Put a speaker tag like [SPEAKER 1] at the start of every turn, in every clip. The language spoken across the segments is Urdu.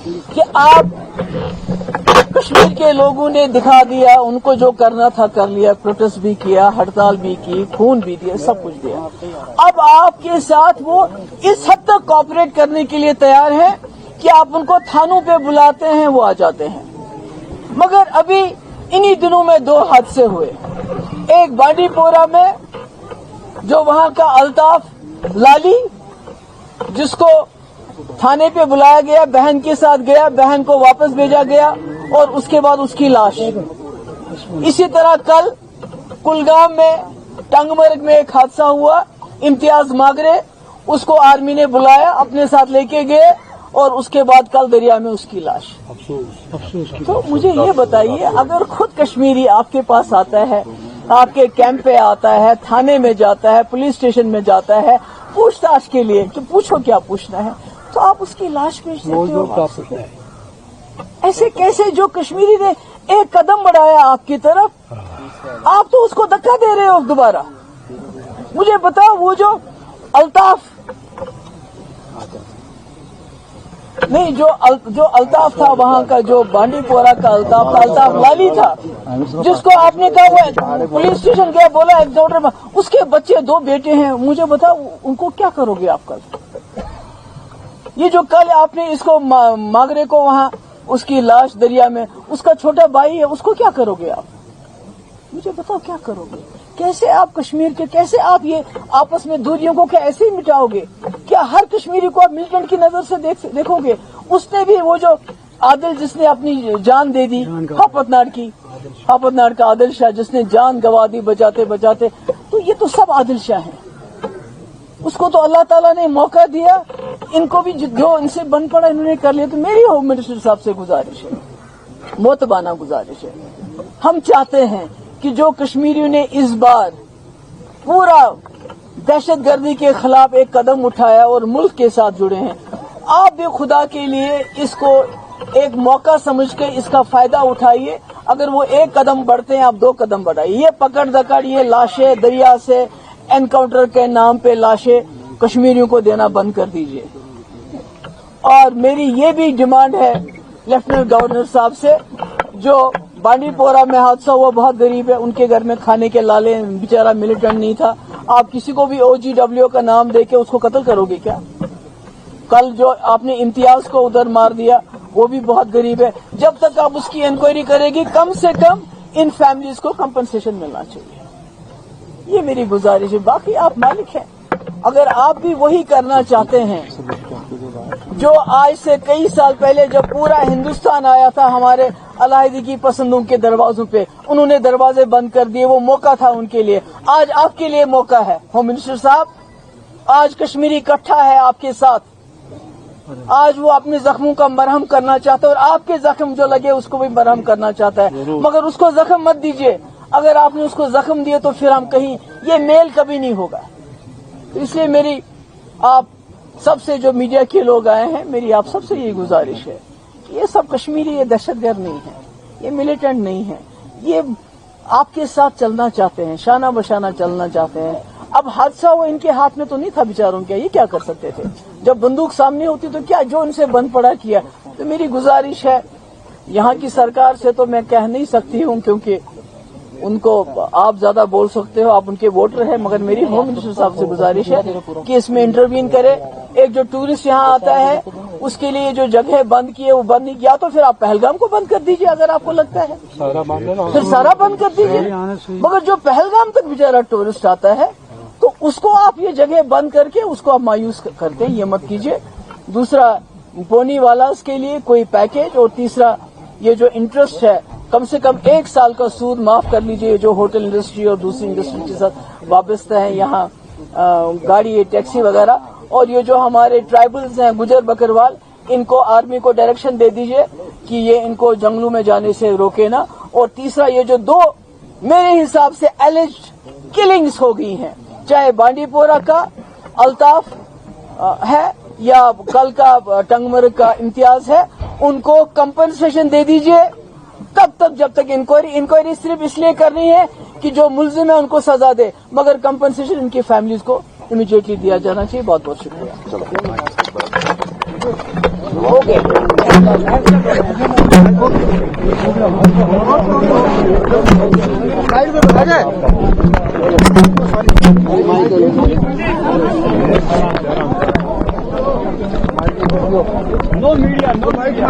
[SPEAKER 1] کہ آپ کشمیر کے لوگوں نے دکھا دیا، ان کو جو کرنا تھا کر لیا، پروٹیسٹ بھی کیا، ہڑتال بھی کی، خون بھی دیا، سب کچھ دیا۔ اب آپ کے ساتھ وہ اس حد تک کوآپریٹ کرنے کے لیے تیار ہیں کہ آپ ان کو تھانوں پہ بلاتے ہیں، وہ آ جاتے ہیں۔ مگر ابھی انہی دنوں میں دو حادثے ہوئے، ایک بانڈی پورہ میں جو وہاں کا الطاف لالی جس کو تھانے پہ بلایا گیا، بہن کے ساتھ گیا، بہن کو واپس بھیجا گیا اور اس کے بعد اس کی لاش۔ اسی طرح کل کلگام میں ٹنگ مرگ میں ایک حادثہ ہوا، امتیاز ماگرے، اس کو آرمی نے بلایا، اپنے ساتھ لے کے گئے اور اس کے بعد کل دریا میں اس کی لاش۔ تو مجھے یہ بتائیے، اگر خود کشمیری آپ کے پاس آتا ہے، آپ کے کیمپ پہ آتا ہے، تھانے میں جاتا ہے، پولیس اسٹیشن میں جاتا ہے پوچھ تاچھ کے لیے کہ پوچھو کیا پوچھنا ہے، تو آپ اس کی لاش بھیج دیتے ہو۔ ایسے کیسے؟ جو کشمیری نے ایک قدم بڑھایا آپ کی طرف، آپ تو اس کو دھکا دے رہے ہو دوبارہ۔ مجھے بتاؤ، وہ جو الطاف نہیں، جو الطاف تھا وہاں کا، جو بانڈی پورہ کا الطاف تھا، الطاف لالی تھا، جس کو آپ نے کہا وہ پولیس اسٹیشن گیا، بولا ایکساؤنڈر میں، اس کے بچے دو بیٹے ہیں، مجھے بتاؤ ان کو کیا کرو گے آپ کل؟ یہ جو کل آپ نے اس کو ماگرے کو وہاں اس کی لاش دریا میں، اس کا چھوٹا بھائی ہے، اس کو کیا کرو گے آپ؟ مجھے بتاؤ کیا کرو گے؟ کیسے آپ کشمیر کے، کیسے آپ یہ آپس میں دوریوں کو کیا ایسے ہی مٹاؤ گے؟ کیا ہر کشمیری کو آپ ملیٹنٹ کی نظر سے دیکھو گے؟ اس نے بھی وہ جو عادل جس نے اپنی جان دے دی، ہاپت ناڑ کا عادل شاہ جس نے جان گوا دی بچاتے بچاتے، تو یہ تو سب عادل شاہ ہیں۔ اس کو تو اللہ تعالیٰ نے موقع دیا، ان کو بھی جو ان سے بن پڑا انہوں نے کر لیا۔ تو میری ہوم منسٹر صاحب سے گزارش ہے، معتبانہ گزارش ہے، ہم چاہتے ہیں کہ جو کشمیریوں نے اس بار پورا دہشت گردی کے خلاف ایک قدم اٹھایا اور ملک کے ساتھ جڑے ہیں، آپ بھی خدا کے لیے اس کو ایک موقع سمجھ کے اس کا فائدہ اٹھائیے۔ اگر وہ ایک قدم بڑھتے ہیں، آپ دو قدم بڑھائیے۔ یہ پکڑ دکڑ، یہ لاشیں دریا سے انکاؤنٹر کے نام پہ لاشیں کشمیریوں کو دینا بند کر دیجیے۔ اور میری یہ بھی ڈیمانڈ ہے لیفٹیننٹ گورنر صاحب سے، جو بانڈی پورہ میں حادثہ ہوا، بہت غریب ہے، ان کے گھر میں کھانے کے لالے، بیچارہ ملیٹنٹ نہیں تھا، آپ کسی کو بھی OGW کا نام دے کے اس کو قتل کرو گے کیا؟ کل جو آپ نے امتیاز کو ادھر مار دیا، وہ بھی بہت غریب ہے۔ جب تک آپ اس کی انکوائری کرے گی، کم سے کم ان فیملیز کو کمپنسیشن ملنا چاہیے۔ یہ میری گزارش ہے، باقی آپ مالک ہیں۔ اگر آپ بھی وہی کرنا چاہتے ہیں جو آج سے کئی سال پہلے جب پورا ہندوستان آیا تھا ہمارے علیحدگی پسندوں کے دروازوں پہ، انہوں نے دروازے بند کر دیے، وہ موقع تھا ان کے لیے، آج آپ کے لیے موقع ہے۔ ہوم منسٹر صاحب، آج کشمیری اکٹھا ہے آپ کے ساتھ، آج وہ اپنے زخموں کا مرہم کرنا چاہتا ہے، اور آپ کے زخم جو لگے اس کو بھی مرہم کرنا چاہتا ہے، مگر اس کو زخم مت دیجیے۔ اگر آپ نے اس کو زخم دیے تو پھر ہم کہیں یہ میل کبھی نہیں ہوگا۔ تو اس لیے میری آپ سب سے، جو میڈیا کے لوگ آئے ہیں، میری آپ سب سے یہ گزارش ہے کہ یہ سب کشمیری، یہ دہشت گرد نہیں ہے، یہ ملیٹنٹ نہیں ہے، یہ آپ کے ساتھ چلنا چاہتے ہیں، شانہ بشانہ چلنا چاہتے ہیں۔ اب حادثہ وہ ان کے ہاتھ میں تو نہیں تھا بیچاروں کے، یہ کیا کر سکتے تھے؟ جب بندوق سامنے ہوتی تو کیا جو ان سے بن پڑا کیا۔ تو میری گزارش ہے، یہاں کی سرکار سے تو میں کہہ نہیں سکتی ہوں کیونکہ ان کو آپ زیادہ بول سکتے ہو، آپ ان کے ووٹر ہیں، مگر میری ہوم منسٹر صاحب سے گزارش ہے کہ اس میں انٹروین کرے۔ ایک جو ٹورسٹ یہاں آتا ہے اس کے لیے جو جگہ بند کی ہے وہ بند نہیں کیا، تو پھر آپ پہلگام کو بند کر دیجیے اگر آپ کو لگتا ہے، پھر سارا بند کر دیجیے۔ مگر جو پہلگام تک بیچارہ ٹورسٹ آتا ہے تو اس کو آپ یہ جگہ بند کر کے اس کو آپ مایوس کرتے ہیں، یہ مت کیجیے۔ دوسرا، پونی والاز کے لیے کوئی پیکیج، اور تیسرا یہ جو انٹرسٹ ہے کم سے کم 1 سال کا سود معاف کر لیجیے، جو ہوٹل انڈسٹری اور دوسری انڈسٹری کے ساتھ وابستہ ہیں، یہاں گاڑی ٹیکسی وغیرہ، اور یہ جو ہمارے ٹرائبلز ہیں گجر بکروال، ان کو آرمی کو ڈائریکشن دے دیجیے کہ یہ ان کو جنگلوں میں جانے سے روکے نا۔ اور تیسرا، یہ جو 2 میرے حساب سے ایلیجڈ کلنگز ہو گئی ہیں، چاہے بانڈی پورہ کا الطاف ہے یا کل کا ٹنگ مرگ کا امتیاز ہے، ان کو کمپنسیشن دے دیجیے۔ تب تک جب تک انکوائری صرف اس لیے کرنی ہے کہ جو ملزم ہے ان کو سزا دے، مگر کمپنسیشن ان کی فیملیز کو امیڈیٹلی دیا جانا چاہیے۔ بہت بہت شکریہ۔ No media, no media.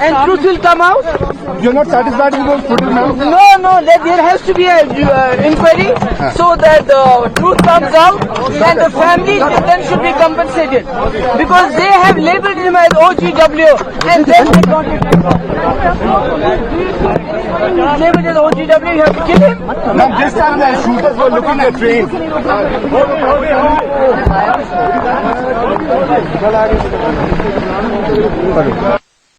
[SPEAKER 1] and truth will come out.
[SPEAKER 2] You're not satisfied with those footage, ma'am?
[SPEAKER 1] No, there has to be a inquiry so that the truth comes out and the families then should be compensated because they have labeled him as OGW and then they got it. Labeled as OGW, you have to kill him.
[SPEAKER 2] Ma'am, this time the shooters were looking at train.